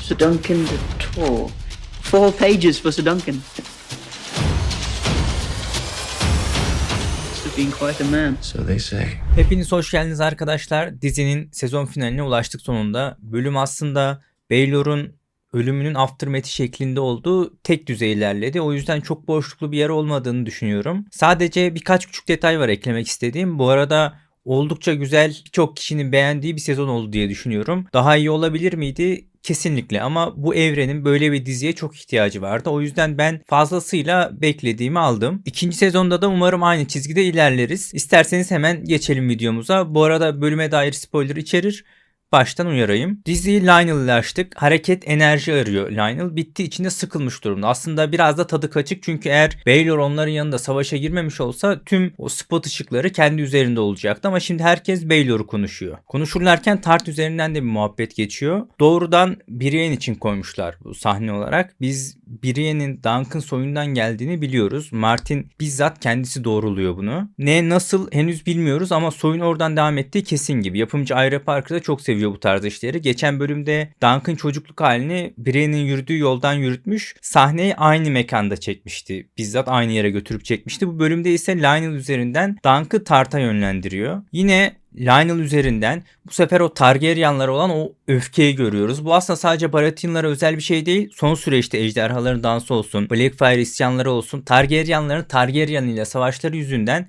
Sir Duncan de Tor. 4 pages for Sir Duncan. Must have been quite a man. So they say. Hepiniz hoş geldiniz arkadaşlar. Dizinin sezon finaline ulaştık sonunda. Bölüm aslında Baelor'un ölümünün aftermath'i şeklinde olduğu tek düzey ilerledi. O yüzden çok boşluklu bir yer olmadığını düşünüyorum. Sadece birkaç küçük detay var eklemek istediğim. Bu arada oldukça güzel, birçok kişinin beğendiği bir sezon oldu diye düşünüyorum. Daha iyi olabilir miydi? Kesinlikle, ama bu evrenin böyle bir diziye çok ihtiyacı vardı. O yüzden ben fazlasıyla beklediğimi aldım. İkinci sezonda da umarım aynı çizgide ilerleriz. İsterseniz hemen geçelim videomuza. Bu arada bölüme dair spoiler içerir. Baştan uyarayım. Diziyi Lionel ile açtık. Hareket enerji arıyor Lionel. Bitti, içinde sıkılmış durumda. Aslında biraz da tadı kaçık, çünkü eğer Baelor onların yanında savaşa girmemiş olsa tüm o spot ışıkları kendi üzerinde olacaktı. Ama şimdi herkes Baelor'u konuşuyor. Konuşurlarken Tart üzerinden de bir muhabbet geçiyor. Doğrudan Brienne için koymuşlar bu sahne olarak. Biz Brienne'in Duncan soyundan geldiğini biliyoruz. Martin bizzat kendisi doğruluyor bunu. Ne, nasıl henüz bilmiyoruz ama soyun oradan devam ettiği kesin gibi. Yapımcı Ira Parker da çok seviyor bu tarz işleri. Geçen bölümde Duncan çocukluk halini Brienne'in yürüdüğü yoldan yürütmüş. Sahneyi aynı mekanda çekmişti. Bizzat aynı yere götürüp çekmişti. Bu bölümde ise Lionel üzerinden Duncan'ı Tart'a yönlendiriyor. Yine Lionel üzerinden bu sefer o Targaryenlara olan o öfkeyi görüyoruz. Bu aslında sadece Baratheon'lara özel bir şey değil. Son süreçte ejderhaların dansı olsun, Blackfyre isyanları olsun, Targaryenların Targaryen ile savaşları yüzünden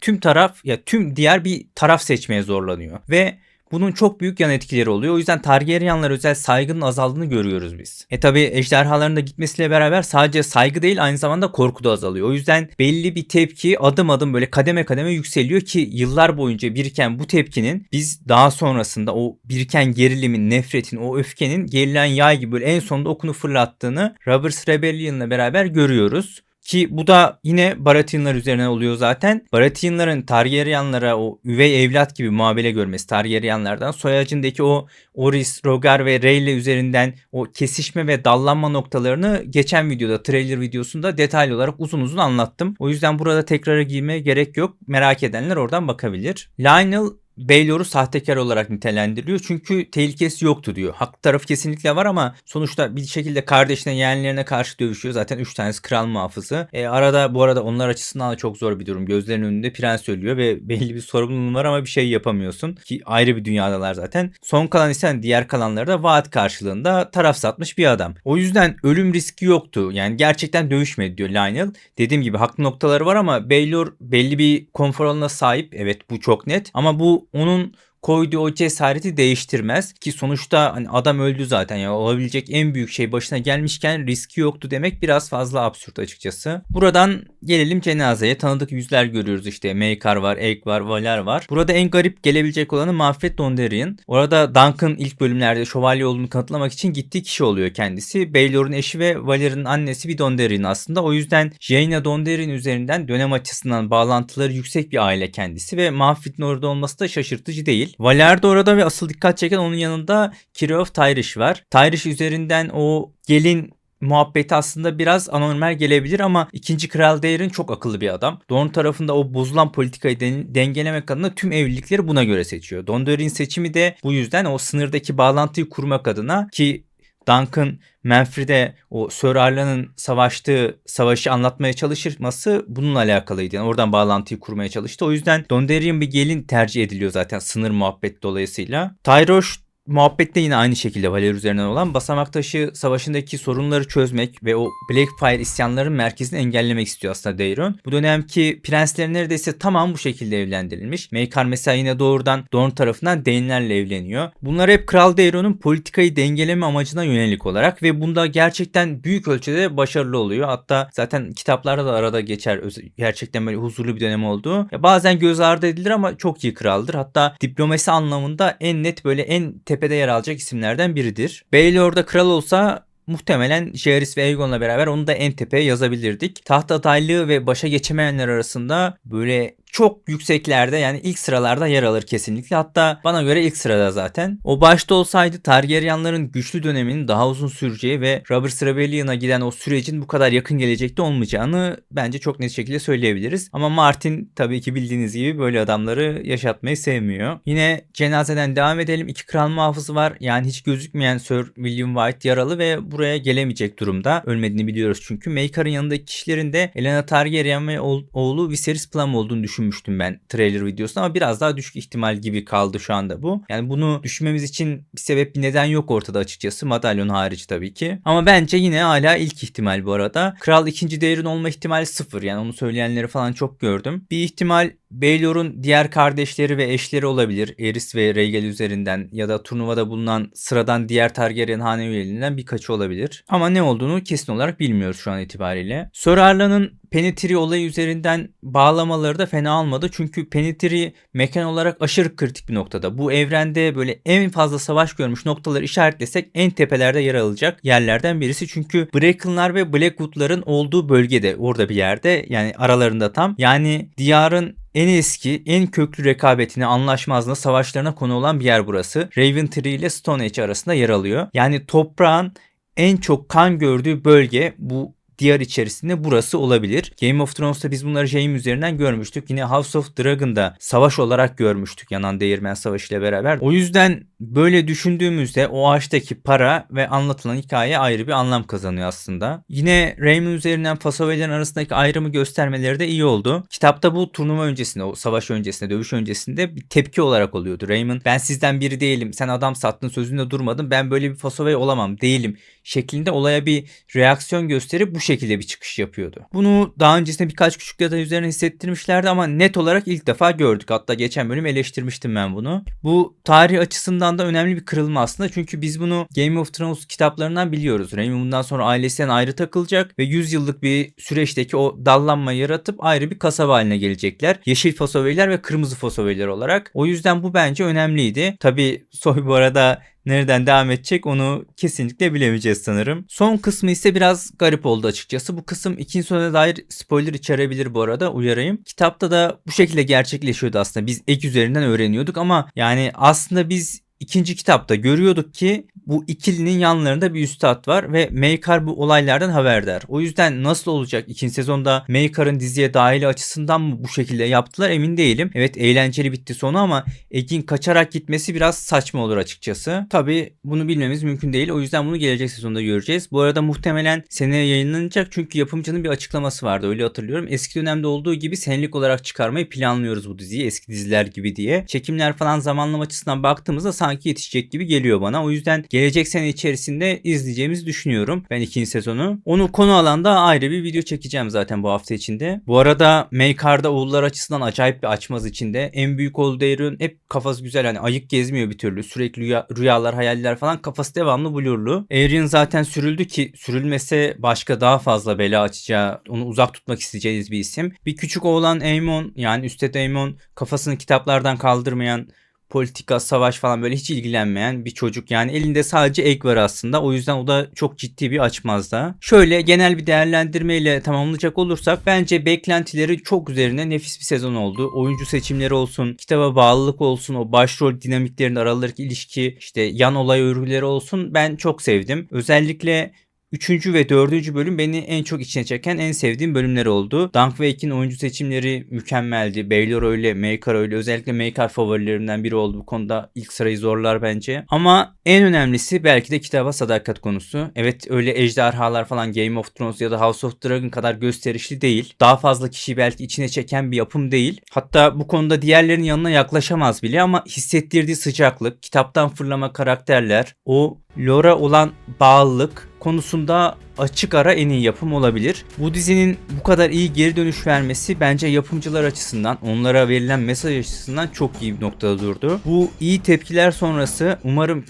tüm diğer bir taraf seçmeye zorlanıyor. Ve bunun çok büyük yan etkileri oluyor. O yüzden Targaryenlara özel saygının azaldığını görüyoruz biz. Tabi ejderhaların da gitmesiyle beraber sadece saygı değil, aynı zamanda korku da azalıyor. O yüzden belli bir tepki adım adım böyle kademe kademe yükseliyor ki yıllar boyunca biriken bu tepkinin biz daha sonrasında o biriken gerilimin, nefretin, o öfkenin gerilen yay gibi böyle en sonunda okunu fırlattığını Robert's Rebellion'la beraber görüyoruz. Ki bu da yine Baratheon'lar üzerine oluyor zaten. Baratheon'ların Targaryenlara o üvey evlat gibi muamele görmesi Targaryenlardan, soy ağacındaki o Orys, Rogar ve Rhaelle üzerinden o kesişme ve dallanma noktalarını geçen videoda, trailer videosunda detaylı olarak uzun uzun anlattım. O yüzden burada tekrara girmeye gerek yok. Merak edenler oradan bakabilir. Lionel Baelor'u sahtekar olarak nitelendiriliyor. Çünkü tehlikesi yoktu diyor. Haklı tarafı kesinlikle var ama sonuçta bir şekilde kardeşine, yeğenlerine karşı dövüşüyor. Zaten 3 tanesi kral muhafızı. Arada bu arada onlar açısından da çok zor bir durum. Gözlerinin önünde prens ölüyor ve belli bir sorumluluğun var ama bir şey yapamıyorsun. Ki ayrı bir dünyadalar zaten. Son kalan ise diğer kalanları da vaat karşılığında taraf satmış bir adam. O yüzden ölüm riski yoktu. Yani gerçekten dövüşmedi diyor Lionel. Dediğim gibi haklı noktaları var ama Baelor belli bir konfor alanına sahip. Evet, bu çok net. Ama bu onun koyduğu o cesareti değiştirmez ki sonuçta hani adam öldü zaten, ya olabilecek en büyük şey başına gelmişken riski yoktu demek biraz fazla absürt açıkçası. Buradan gelelim cenazeye. Tanıdık yüzler görüyoruz işte. Maekar var, Egg var, Valyr var. Burada en garip gelebilecek olanı Manfred Dondarrion. Orada Duncan ilk bölümlerde şövalye olduğunu kanıtlamak için gittiği kişi oluyor kendisi. Baelor'un eşi ve Valyr'ın annesi bir Dondarrion aslında. O yüzden Jaina Dondarrion üzerinden dönem açısından bağlantıları yüksek bir aile kendisi ve Manfred'in orada olması da şaşırtıcı değil. Valyr de orada ve asıl dikkat çeken onun yanında Keereth Tyrish var. Tyrish üzerinden o gelin muhabbeti aslında biraz anormal gelebilir ama 2. Kral Daeron çok akıllı bir adam. Dorne tarafında o bozulan politikayı dengelemek adına tüm evlilikleri buna göre seçiyor. Dondarrion seçimi de bu yüzden o sınırdaki bağlantıyı kurmak adına, ki Duncan Manfred'e o Sir Arlan'ın savaştığı savaşı anlatmaya çalışması bununla alakalıydı. Yani oradan bağlantıyı kurmaya çalıştı. O yüzden Dondarrion bir gelin tercih ediliyor zaten sınır muhabbet dolayısıyla. Tyrosh muhabbette yine aynı şekilde Valyr üzerinden olan basamak taşı savaşındaki sorunları çözmek ve o Blackfyre isyanların merkezini engellemek istiyor aslında Daeron. Bu dönemki prensler neredeyse tamam bu şekilde evlendirilmiş. Maekar mesela yine doğrudan Dorne tarafından Dayne'lerle evleniyor. Bunlar hep Kral Daeron'un politikayı dengeleme amacına yönelik olarak ve bunda gerçekten büyük ölçüde başarılı oluyor. Hatta zaten kitaplarda da arada geçer gerçekten böyle huzurlu bir dönem olduğu. Bazen göz ardı edilir ama çok iyi kraldır. Hatta diplomasi anlamında en net böyle en tepede yer alacak isimlerden biridir. Baelor'da kral olsa muhtemelen Jaehaerys ve Aegon'la beraber onu da en tepeye yazabilirdik. Taht adaylığı ve başa geçemeyenler arasında böyle çok yükseklerde, yani ilk sıralarda yer alır kesinlikle. Hatta bana göre ilk sırada zaten. O başta olsaydı Targaryenların güçlü döneminin daha uzun süreceği ve Robert's Rebellion'a giden o sürecin bu kadar yakın gelecekte olmayacağını bence çok net şekilde söyleyebiliriz. Ama Martin tabii ki bildiğiniz gibi böyle adamları yaşatmayı sevmiyor. Yine cenazeden devam edelim. 2 kral muhafızı var. Yani hiç gözükmeyen Sir William White yaralı ve buraya gelemeyecek durumda. Ölmediğini biliyoruz çünkü. Maekar'ın yanındaki kişilerin de Elena Targaryen ve oğlu Viserys Plum olduğunu düşünmüştüm ben trailer videosunda, ama biraz daha düşük ihtimal gibi kaldı şu anda bu. Yani bunu düşünmemiz için bir sebep, bir neden yok ortada açıkçası. Madalyon hariç tabii ki. Ama bence yine hala ilk ihtimal bu arada. Kral 2. Daeron olma ihtimali 0. Yani onu söyleyenleri falan çok gördüm. Bir ihtimal Baelor'un diğer kardeşleri ve eşleri olabilir. Aerys ve Rhaegal üzerinden ya da turnuvada bulunan sıradan diğer Targaryen hane üyelerinden birkaçı olabilir. Ama ne olduğunu kesin olarak bilmiyoruz şu an itibariyle. Sir Arlan'ın Penetri olayı üzerinden bağlamaları da fena olmadı. Çünkü Penetri mekan olarak aşırı kritik bir noktada. Bu evrende böyle en fazla savaş görmüş noktaları işaretlesek en tepelerde yer alacak yerlerden birisi. Çünkü Bracken'lar ve Blackwood'ların olduğu bölgede, orada bir yerde, yani aralarında tam. Yani diyarın en eski, en köklü rekabetine, anlaşmazlığına, savaşlarına konu olan bir yer burası. Raventree ile Stone Age arasında yer alıyor. Yani toprağın en çok kan gördüğü bölge bu diyar içerisinde burası olabilir. Game of Thrones'ta biz bunları Jaime üzerinden görmüştük. Yine House of Dragon'da savaş olarak görmüştük, yanan değirmen savaşı ile beraber. O yüzden böyle düşündüğümüzde o ağaçtaki para ve anlatılan hikaye ayrı bir anlam kazanıyor aslında. Yine Raymond üzerinden Fasovelerin arasındaki ayrımı göstermeleri de iyi oldu. Kitapta bu turnuva öncesinde, o savaş öncesinde, dövüş öncesinde bir tepki olarak oluyordu. Raymond, ben sizden biri değilim, sen adam sattın, sözünde durmadın, ben böyle bir Fasovey olamam, değilim şeklinde olaya bir reaksiyon gösterip bu şekilde bir çıkış yapıyordu. Bunu daha öncesinde birkaç küçük detay üzerine hissettirmişlerdi ama net olarak ilk defa gördük. Hatta geçen bölüm eleştirmiştim ben bunu. Bu tarih açısından da önemli bir kırılma aslında. Çünkü biz bunu Game of Thrones kitaplarından biliyoruz. Raymond bundan sonra ailesinden ayrı takılacak ve 100 yıllık bir süreçteki o dallanmayı yaratıp ayrı bir kasaba haline gelecekler. Yeşil Fasoveyler ve kırmızı Fasoveyler olarak. O yüzden bu bence önemliydi. Tabii soy bu arada nereden devam edecek onu kesinlikle bilemeyeceğiz sanırım. Son kısmı ise biraz garip oldu açıkçası. Bu kısım ikinci sezona dair spoiler içerebilir bu arada, uyarayım. Kitapta da bu şekilde gerçekleşiyordu aslında. Biz ek üzerinden öğreniyorduk ama yani aslında biz ikinci kitapta görüyorduk ki bu ikilinin yanlarında bir üstad var ve Maekar bu olaylardan haberdar. O yüzden nasıl olacak ikinci sezonda Maekar'ın diziye dahili açısından mı bu şekilde yaptılar emin değilim. Evet, eğlenceli bitti sonu ama Egg'in kaçarak gitmesi biraz saçma olur açıkçası. Tabi bunu bilmemiz mümkün değil. O yüzden bunu gelecek sezonda göreceğiz. Bu arada muhtemelen seneye yayınlanacak çünkü yapımcının bir açıklaması vardı, öyle hatırlıyorum. Eski dönemde olduğu gibi senelik olarak çıkarmayı planlıyoruz bu diziyi, eski diziler gibi diye. Çekimler falan zamanlama açısından baktığımızda sanki yetişecek gibi geliyor bana. O yüzden gelecek sene içerisinde izleyeceğimizi düşünüyorum ben ikinci sezonu. Onu konu alanda ayrı bir video çekeceğim zaten bu hafta içinde. Bu arada Maekar'da oğullar açısından acayip bir açmaz içinde. En büyük oğlu Daeron hep kafası güzel, hani ayık gezmiyor bir türlü. Sürekli rüyalar, hayaller falan, kafası devamlı blurlu. Aerion zaten sürüldü ki sürülmese başka daha fazla bela açacağı, onu uzak tutmak isteyeceğiz bir isim. Bir küçük oğlan Aemon, yani Üsted Aemon, kafasını kitaplardan kaldırmayan, politika, savaş falan böyle hiç ilgilenmeyen bir çocuk. Yani elinde sadece Egg var aslında. O yüzden o da çok ciddi bir açmazda. Şöyle genel bir değerlendirmeyle tamamlayacak olursak bence beklentileri çok üzerine nefis bir sezon oldu. Oyuncu seçimleri olsun, kitaba bağlılık olsun, o başrol dinamiklerinin aralarındaki ilişki, işte yan olay örgüleri olsun, ben çok sevdim. Özellikle 3. ve 4. bölüm beni en çok içine çeken, en sevdiğim bölümler oldu. Dunk Wake'in oyuncu seçimleri mükemmeldi. Baelor öyle, Maekar öyle. Özellikle Maekar favorilerimden biri oldu. Bu konuda ilk sırayı zorlar bence. Ama en önemlisi belki de kitaba sadakat konusu. Evet, öyle ejderhalar falan Game of Thrones ya da House of Dragon kadar gösterişli değil. Daha fazla kişiyi belki içine çeken bir yapım değil. Hatta bu konuda diğerlerinin yanına yaklaşamaz bile ama hissettirdiği sıcaklık, kitaptan fırlama karakterler, o lore'a olan bağlılık konusunda açık ara en iyi yapım olabilir. Bu dizinin bu kadar iyi geri dönüş vermesi bence yapımcılar açısından, onlara verilen mesaj açısından çok iyi bir noktada durdu. Bu iyi tepkiler sonrası umarım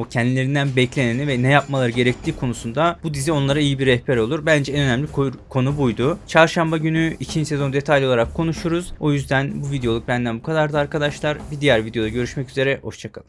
kendilerinden bekleneni ve ne yapmaları gerektiği konusunda bu dizi onlara iyi bir rehber olur. Bence en önemli konu buydu. Çarşamba günü ikinci sezon detaylı olarak konuşuruz. O yüzden bu videoluk benden bu kadardı arkadaşlar. Bir diğer videoda görüşmek üzere. Hoşçakalın.